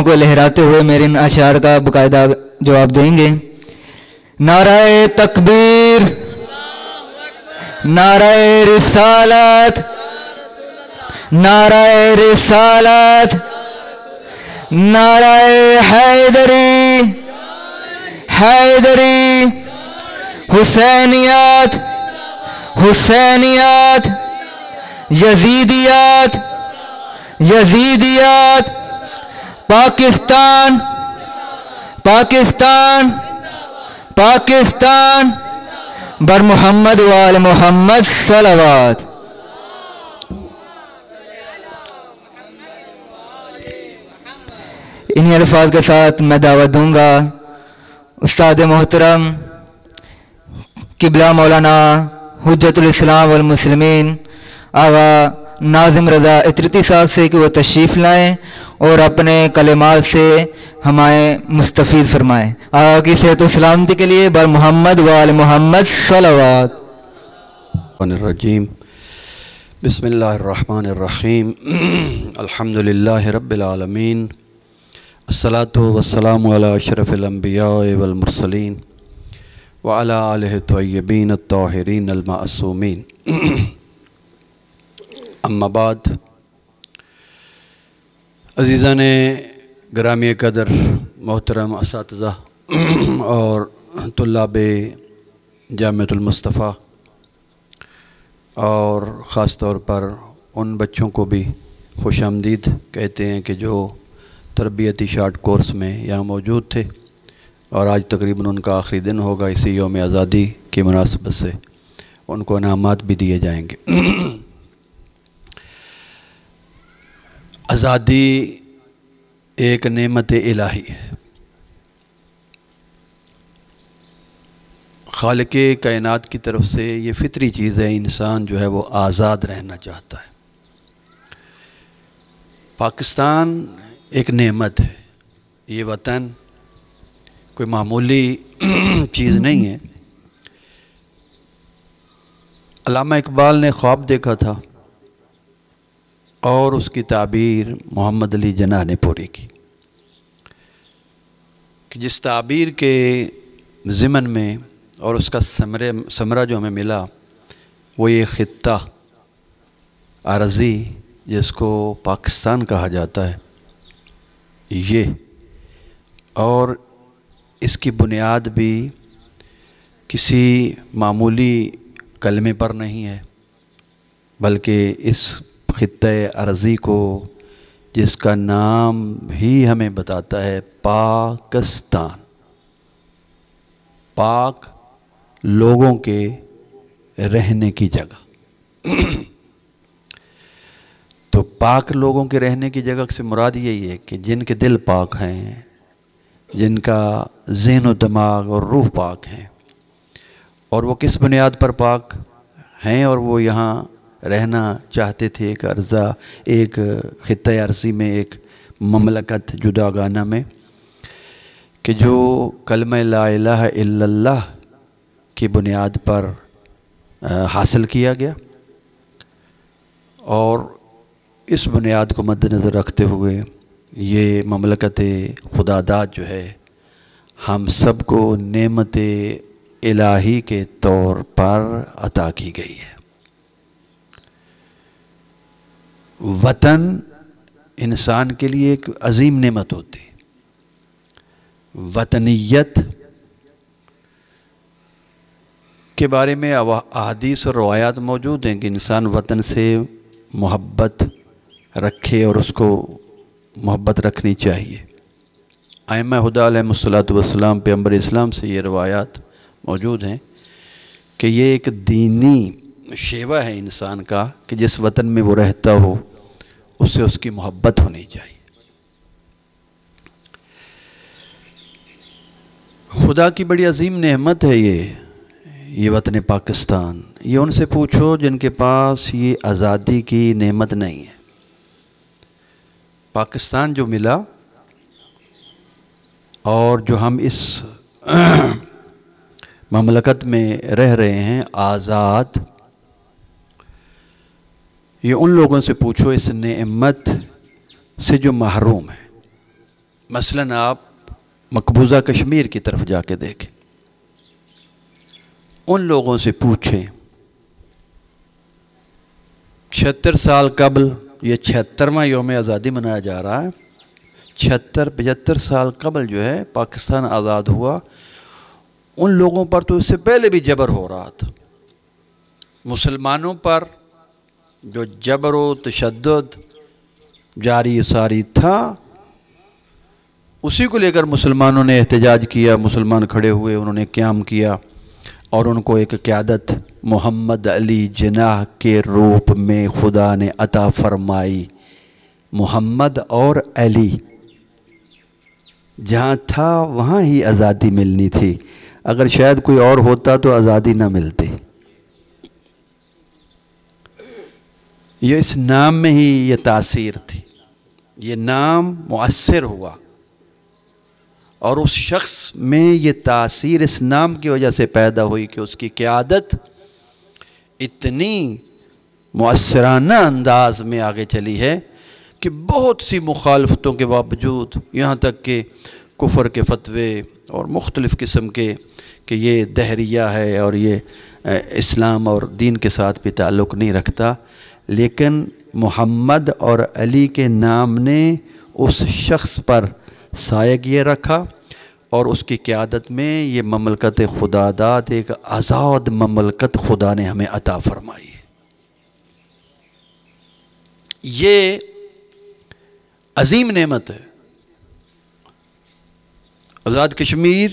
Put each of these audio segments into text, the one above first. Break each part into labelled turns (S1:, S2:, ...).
S1: ہاتھوں کو لہراتے ہوئے میرے ان اشعار کا باقاعدہ جواب دیں گے۔ نعرہ تکبیر، نعرہ رسالت، نعرہ رسالت، نعرہ حیدری، حیدری، حسینیت، حسینیت، یزیدیت، یزیدیت، پاکستان، پاکستان، پاکستان، بر محمد و آل محمد صلوات۔ انہی الفاظ کے ساتھ میں دعوت دوں گا استاد محترم قبلہ مولانا حجت الاسلام والمسلمین آغا ناظم رضا عطرتی صاحب سے کہ وہ تشریف لائیں اور اپنے کلمات سے ہمیں مستفید فرمائیں۔ آغا کی صحت و سلامتی کے لیے بر محمد و آل محمد صلوات۔
S2: الرجیم بسم اللہ الرحمن الرحیم الحمدللہ رب العالمین الصلاۃ والسلام علی اشرف الانبیاء والمرسلین وعلی آلہ الطیبین الطاہرین المعصومین اما بعد، عزیزان گرامی قدر، محترم اساتذہ اور طلاب جامعۃ المصطفیٰ، اور خاص طور پر ان بچوں کو بھی خوش آمدید کہتے ہیں کہ جو تربیتی شارٹ کورس میں یہاں موجود تھے، اور آج تقریباً ان کا آخری دن ہوگا، اسی یوم آزادی کی مناسبت سے ان کو انعامات بھی دیے جائیں گے۔ آزادی ایک نعمت الہی ہے۔ خالق کائنات کی طرف سے یہ فطری چیز ہے، انسان جو ہے وہ آزاد رہنا چاہتا ہے۔ پاکستان ایک نعمت ہے، یہ وطن کوئی معمولی چیز نہیں ہے۔ علامہ اقبال نے خواب دیکھا تھا اور اس کی تعبیر محمد علی جناح نے پوری کی، کہ جس تعبیر کے ضمن میں اور اس کا ثمرہ جو ہمیں ملا وہ یہ خطہ عرضی جس کو پاکستان کہا جاتا ہے، یہ، اور اس کی بنیاد بھی کسی معمولی کلمے پر نہیں ہے، بلکہ اس خطہ عرضی کو، جس کا نام ہی ہمیں بتاتا ہے پاکستان، پاک لوگوں کے رہنے کی جگہ، تو پاک لوگوں کے رہنے کی جگہ سے مراد یہی ہے کہ جن کے دل پاک ہیں، جن کا ذہن و دماغ اور روح پاک ہیں، اور وہ کس بنیاد پر پاک ہیں، اور وہ یہاں رہنا چاہتے تھے ایک عرضہ، ایک خطہ عرضی میں، ایک مملکت جداگانہ میں، کہ جو کلمہ لا الہ الا اللہ کی بنیاد پر حاصل کیا گیا، اور اس بنیاد کو مد نظر رکھتے ہوئے یہ مملکت خداداد جو ہے ہم سب کو نعمت الہی کے طور پر عطا کی گئی ہے۔ وطن انسان کے لیے ایک عظیم نعمت ہوتی ہے۔ وطنیت کے بارے میں احادیث اور روایات موجود ہیں کہ انسان وطن سے محبت رکھے اور اس کو محبت رکھنی چاہیے۔ ائمہ ہدیٰ علیہم الصلوۃ والسلام، پیغمبر اسلام سے یہ روایات موجود ہیں کہ یہ ایک دینی شیوہ ہے انسان کا کہ جس وطن میں وہ رہتا ہو اس سے اس کی محبت ہونی چاہیے۔ خدا کی بڑی عظیم نعمت ہے یہ وطن پاکستان۔ یہ ان سے پوچھو جن کے پاس یہ آزادی کی نعمت نہیں ہے۔ پاکستان جو ملا اور جو ہم اس مملکت میں رہ رہے ہیں آزاد، یہ ان لوگوں سے پوچھو اس نعمت سے جو محروم ہیں۔ مثلاً آپ مقبوضہ کشمیر کی طرف جا کے دیکھیں، ان لوگوں سے پوچھیں 76 سال قبل، یہ 76واں یوم آزادی منایا جا رہا ہے، 75 سال قبل جو ہے پاکستان آزاد ہوا، ان لوگوں پر تو اس سے پہلے بھی جبر ہو رہا تھا۔ مسلمانوں پر جو جبر و تشدد جاری ساری تھا، اسی کو لے کر مسلمانوں نے احتجاج کیا، مسلمان کھڑے ہوئے، انہوں نے قیام کیا اور ان کو ایک قیادت محمد علی جناح کے روپ میں خدا نے عطا فرمائی۔ محمد اور علی جہاں تھا وہاں ہی آزادی ملنی تھی، اگر شاید کوئی اور ہوتا تو آزادی نہ ملتی۔ یہ اس نام میں ہی یہ تاثیر تھی، یہ نام مؤثر ہوا، اور اس شخص میں یہ تاثیر اس نام کی وجہ سے پیدا ہوئی کہ اس کی قیادت اتنی مؤثرانہ انداز میں آگے چلی ہے کہ بہت سی مخالفتوں کے باوجود، یہاں تک کہ کفر کے فتوے اور مختلف قسم کے کہ یہ دہریہ ہے اور یہ اسلام اور دین کے ساتھ بھی تعلق نہیں رکھتا، لیکن محمد اور علی کے نام نے اس شخص پر سایہ یہ رکھا، اور اس کی قیادت میں یہ مملکت خدا داد، ایک آزاد مملکت خدا نے ہمیں عطا فرمائی ہے۔ یہ عظیم نعمت ہے۔ آزاد کشمیر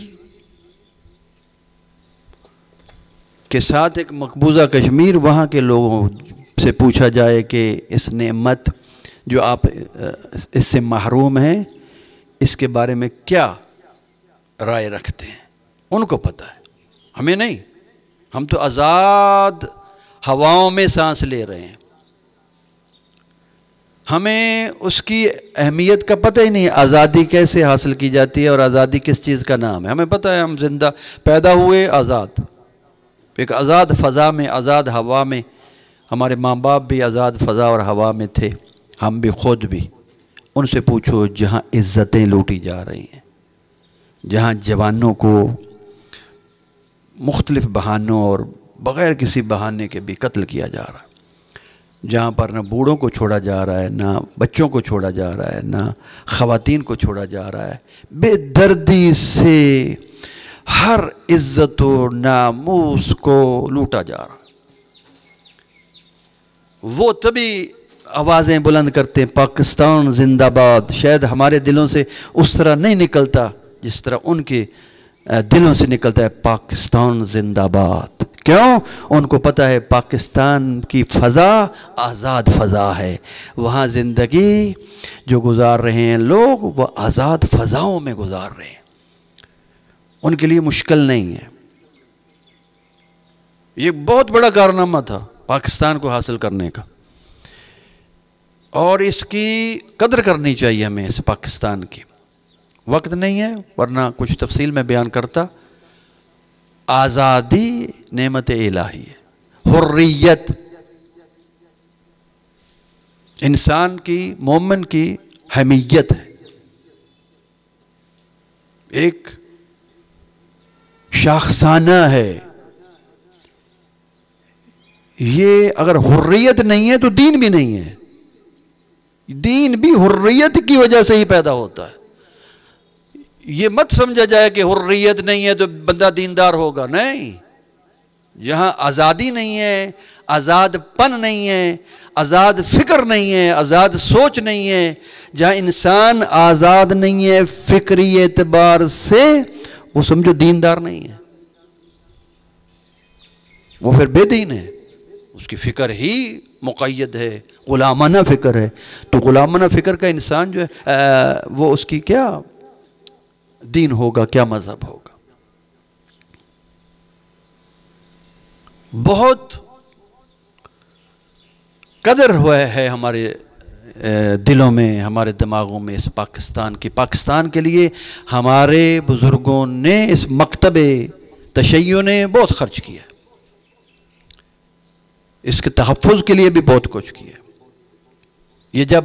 S2: کے ساتھ ایک مقبوضہ کشمیر، وہاں کے لوگوں سے پوچھا جائے کہ اس نعمت جو آپ اس سے محروم ہیں، اس کے بارے میں کیا رائے رکھتے ہیں، ان کو پتہ ہے، ہمیں نہیں۔ ہم تو آزاد ہواؤں میں سانس لے رہے ہیں، ہمیں اس کی اہمیت کا پتہ ہی نہیں، آزادی کیسے حاصل کی جاتی ہے اور آزادی کس چیز کا نام ہے، ہمیں پتہ ہے ہم زندہ پیدا ہوئے آزاد، ایک آزاد فضا میں، آزاد ہوا میں۔ ہمارے ماں باپ بھی آزاد فضا اور ہوا میں تھے، ہم بھی خود بھی۔ ان سے پوچھو جہاں عزتیں لوٹی جا رہی ہیں، جہاں جوانوں کو مختلف بہانوں اور بغیر کسی بہانے کے بھی قتل کیا جا رہا ہے، جہاں پر نہ بوڑھوں کو چھوڑا جا رہا ہے، نہ بچوں کو چھوڑا جا رہا ہے، نہ خواتین کو چھوڑا جا رہا ہے، بے دردی سے ہر عزت و ناموس کو لوٹا جا رہا ہے۔ وہ تبھی آوازیں بلند کرتے ہیں پاکستان زندہ باد، شاید ہمارے دلوں سے اس طرح نہیں نکلتا جس طرح ان کے دلوں سے نکلتا ہے پاکستان زندہ باد۔ کیوں؟ ان کو پتہ ہے پاکستان کی فضا آزاد فضا ہے، وہاں زندگی جو گزار رہے ہیں لوگ، وہ آزاد فضاؤں میں گزار رہے ہیں، ان کے لیے مشکل نہیں ہے۔ یہ بہت بڑا کارنامہ تھا پاکستان کو حاصل کرنے کا، اور اس کی قدر کرنی چاہیے ہمیں، اس پاکستان کی۔ وقت نہیں ہے ورنہ کچھ تفصیل میں بیان کرتا۔ آزادی نعمت الہی ہے، حریت انسان کی، مومن کی حمیت ہے، ایک شاخسانہ ہے۔ یہ اگر حریت نہیں ہے تو دین بھی نہیں ہے، دین بھی حریت کی وجہ سے ہی پیدا ہوتا ہے۔ یہ مت سمجھا جائے کہ حریت نہیں ہے تو بندہ دیندار ہوگا، نہیں۔ جہاں آزادی نہیں ہے، آزاد پن نہیں ہے، آزاد فکر نہیں ہے، آزاد سوچ نہیں ہے، جہاں انسان آزاد نہیں ہے فکری اعتبار سے، وہ سمجھو دیندار نہیں ہے، وہ پھر بے دین ہے، اس کی فکر ہی مقید ہے، غلامانہ فکر ہے۔ تو غلامانہ فکر کا انسان جو ہے وہ اس کی کیا دین ہوگا، کیا مذہب ہوگا؟ بہت قدر ہوا ہے ہمارے دلوں میں، ہمارے دماغوں میں اس پاکستان کی۔ پاکستان کے لیے ہمارے بزرگوں نے، اس مکتب تشیع نے بہت خرچ کیا، اس کے تحفظ کے لیے بھی بہت کچھ کیا۔ یہ جب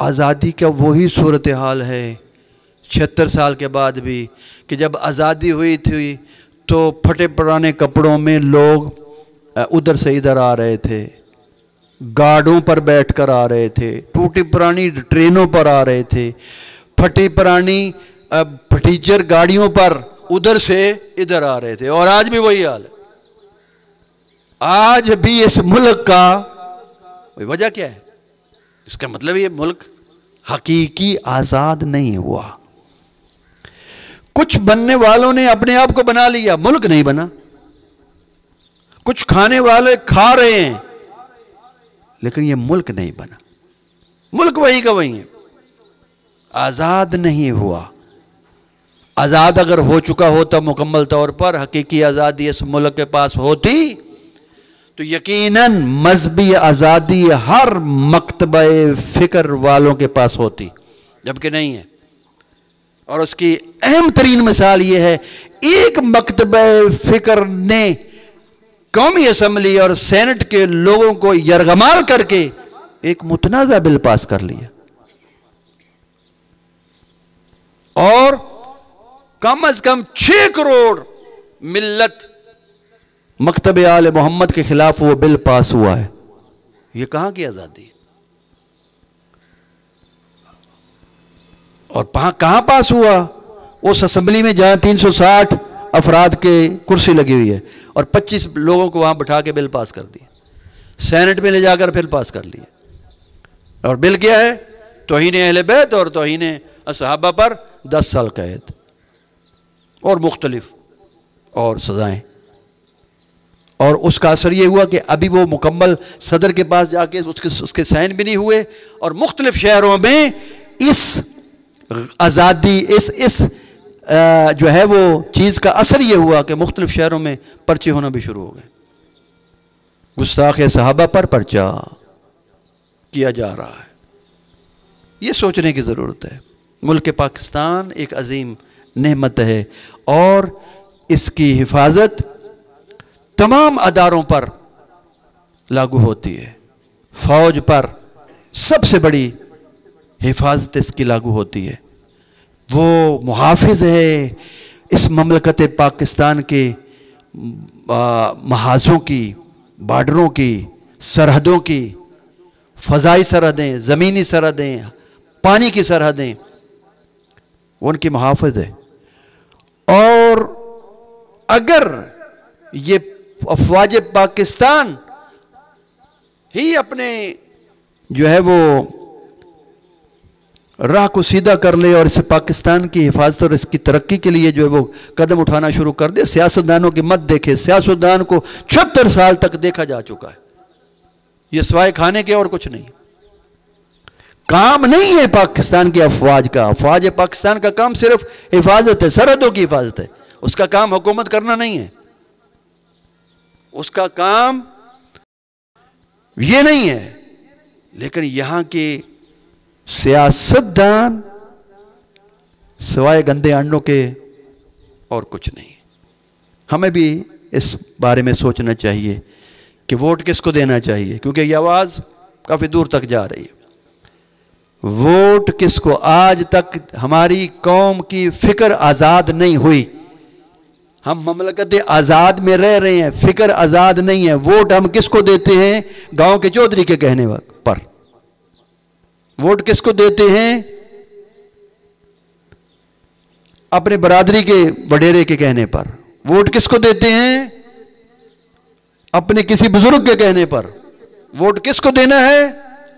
S2: آزادی کا وہی صورتحال ہے 76 سال کے بعد بھی کہ جب آزادی ہوئی تھی تو پھٹے پرانے کپڑوں میں لوگ ادھر سے ادھر آ رہے تھے، گاڑوں پر بیٹھ کر آ رہے تھے، ٹوٹی پرانی ٹرینوں پر آ رہے تھے، پھٹی پرانی پھٹیچر گاڑیوں پر ادھر سے ادھر آ رہے تھے، اور آج بھی وہی حال ہے۔ آج بھی اس ملک کا وجہ کیا ہے؟ اس کا مطلب یہ ملک حقیقی آزاد نہیں ہوا۔ کچھ بننے والوں نے اپنے آپ کو بنا لیا، ملک نہیں بنا۔ کچھ کھانے والے کھا رہے ہیں لیکن یہ ملک نہیں بنا، ملک وہی کا وہی ہے، آزاد نہیں ہوا۔ آزاد اگر ہو چکا ہوتا مکمل طور پر، حقیقی آزادی اس ملک کے پاس ہوتی تو یقیناً مذہبی آزادی ہر مکتبہ فکر والوں کے پاس ہوتی، جبکہ نہیں ہے۔ اور اس کی اہم ترین مثال یہ ہے، ایک مکتبہ فکر نے قومی اسمبلی اور سینٹ کے لوگوں کو یرغمال کر کے ایک متنازع بل پاس کر لیا، اور کم از کم 6 کروڑ ملت مکتب آل محمد کے خلاف وہ بل پاس ہوا ہے۔ یہ کہاں کی آزادی ہے؟ اور کہاں پاس ہوا؟ اس اسمبلی میں جہاں 360 افراد کے کرسی لگی ہوئی ہے، اور 25 لوگوں کو وہاں بٹھا کے بل پاس کر دی، سینٹ میں لے جا کر بل پاس کر لیا۔ اور بل کیا ہے؟ توہین اہل بیت اور توہین صحابہ پر 10 سال قید اور مختلف اور سزائیں۔ اور اس کا اثر یہ ہوا کہ ابھی وہ مکمل صدر کے پاس جا کے اس کے سائن بھی نہیں ہوئے، اور مختلف شہروں میں اس آزادی اس جو ہے وہ چیز کا اثر یہ ہوا کہ مختلف شہروں میں پرچے ہونا بھی شروع ہو گئے، گستاخ صحابہ پر پرچہ کیا جا رہا ہے۔ یہ سوچنے کی ضرورت ہے۔ ملک پاکستان ایک عظیم نعمت ہے، اور اس کی حفاظت تمام اداروں پر لاگو ہوتی ہے۔ فوج پر سب سے بڑی حفاظت اس کی لاگو ہوتی ہے۔ وہ محافظ ہے اس مملکت پاکستان کے محاذوں کی، بارڈروں کی، سرحدوں کی، فضائی سرحدیں، زمینی سرحدیں، پانی کی سرحدیں، ان کی محافظ ہے۔ اور اگر یہ افواج پاکستان ہی اپنے جو ہے وہ راہ کو سیدھا کر لے اور اسے پاکستان کی حفاظت اور اس کی ترقی کے لیے جو ہے وہ قدم اٹھانا شروع کر دے، سیاستدانوں کی مت دیکھے۔ سیاستدان کو 76 سال تک دیکھا جا چکا ہے، یہ سوائے کھانے کے اور کچھ نہیں۔ کام نہیں ہے پاکستان کی افواج کا۔ افواج پاکستان کا کام صرف حفاظت ہے، سرحدوں کی حفاظت ہے۔ اس کا کام حکومت کرنا نہیں ہے، اس کا کام یہ نہیں ہے۔ لیکن یہاں کے سیاستدان سوائے گندے انڈوں کے اور کچھ نہیں۔ ہمیں بھی اس بارے میں سوچنا چاہیے کہ ووٹ کس کو دینا چاہیے، کیونکہ یہ آواز کافی دور تک جا رہی ہے۔ ووٹ کس کو؟ آج تک ہماری قوم کی فکر آزاد نہیں ہوئی۔ ہم مملکت آزاد میں رہ رہے ہیں، فکر آزاد نہیں ہے۔ ووٹ ہم کس کو دیتے ہیں؟ گاؤں کے چودھری کے کہنے پر۔ ووٹ کس کو دیتے ہیں؟ اپنے برادری کے وڈیرے کے کہنے پر۔ ووٹ کس کو دیتے ہیں؟ اپنے کسی بزرگ کے کہنے پر۔ ووٹ کس کو دینا ہے؟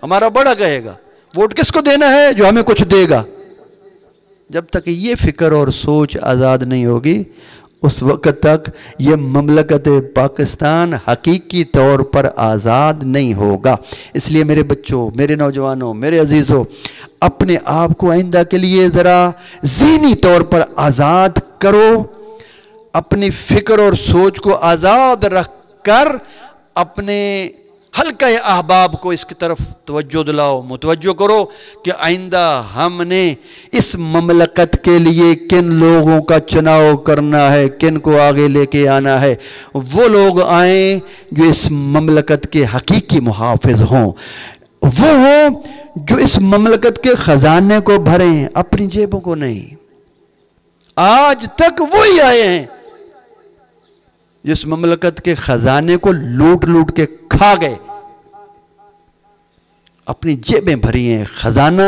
S2: ہمارا بڑا کہے گا۔ ووٹ کس کو دینا ہے؟ جو ہمیں کچھ دے گا۔ جب تک یہ فکر اور سوچ آزاد نہیں ہوگی، اس وقت تک یہ مملکت پاکستان حقیقی طور پر آزاد نہیں ہوگا۔ اس لیے میرے بچوں، میرے نوجوانوں، میرے عزیزوں، اپنے آپ کو آئندہ کے لیے ذرا ذہنی طور پر آزاد کرو۔ اپنی فکر اور سوچ کو آزاد رکھ کر اپنے حلقہ احباب کو اس کی طرف توجہ دلاؤ، متوجہ کرو کہ آئندہ ہم نے اس مملکت کے لیے کن لوگوں کا چناؤ کرنا ہے، کن کو آگے لے کے آنا ہے۔ وہ لوگ آئیں جو اس مملکت کے حقیقی محافظ ہوں، وہ ہوں جو اس مملکت کے خزانے کو بھریں، اپنی جیبوں کو نہیں. آج تک وہی آئے ہیں جس مملکت کے خزانے کو لوٹ لوٹ کے کھا گئے، اپنی جیبیں بھری ہیں، خزانہ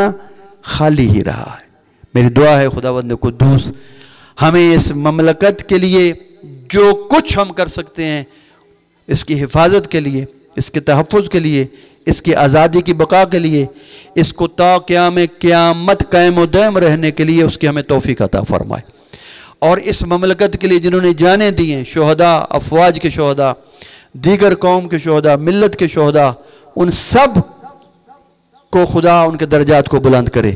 S2: خالی ہی رہا ہے. میری دعا ہے خداوند قدوس ہمیں اس مملکت کے لیے جو کچھ ہم کر سکتے ہیں، اس کی حفاظت کے لیے، اس کے تحفظ کے لیے، اس کی آزادی کی بقا کے لیے، اس کو تا قیامت قائم و دائم رہنے کے لیے اس کی ہمیں توفیق عطا فرمائے. اور اس مملکت کے لیے جنہوں نے جانیں دی ہیں، شہداء، افواج کے شہداء، دیگر قوم کے شہداء، ملت کے شہداء، ان سب کو خدا ان کے درجات کو بلند کرے.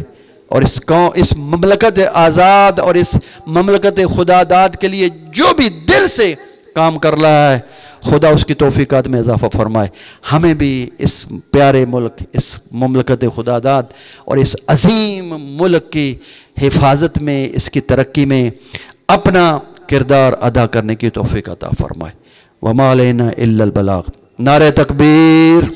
S2: اور اس مملکت آزاد اور اس مملکت خدا داد کے لیے جو بھی دل سے کام کر رہا ہے، خدا اس کی توفیقات میں اضافہ فرمائے. ہمیں بھی اس پیارے ملک، اس مملکت خدا داد اور اس عظیم ملک کی حفاظت میں، اس کی ترقی میں اپنا کردار ادا کرنے کی توفیق عطا فرمائے. وما علینا الا البلاغ. نعرہ تکبیر.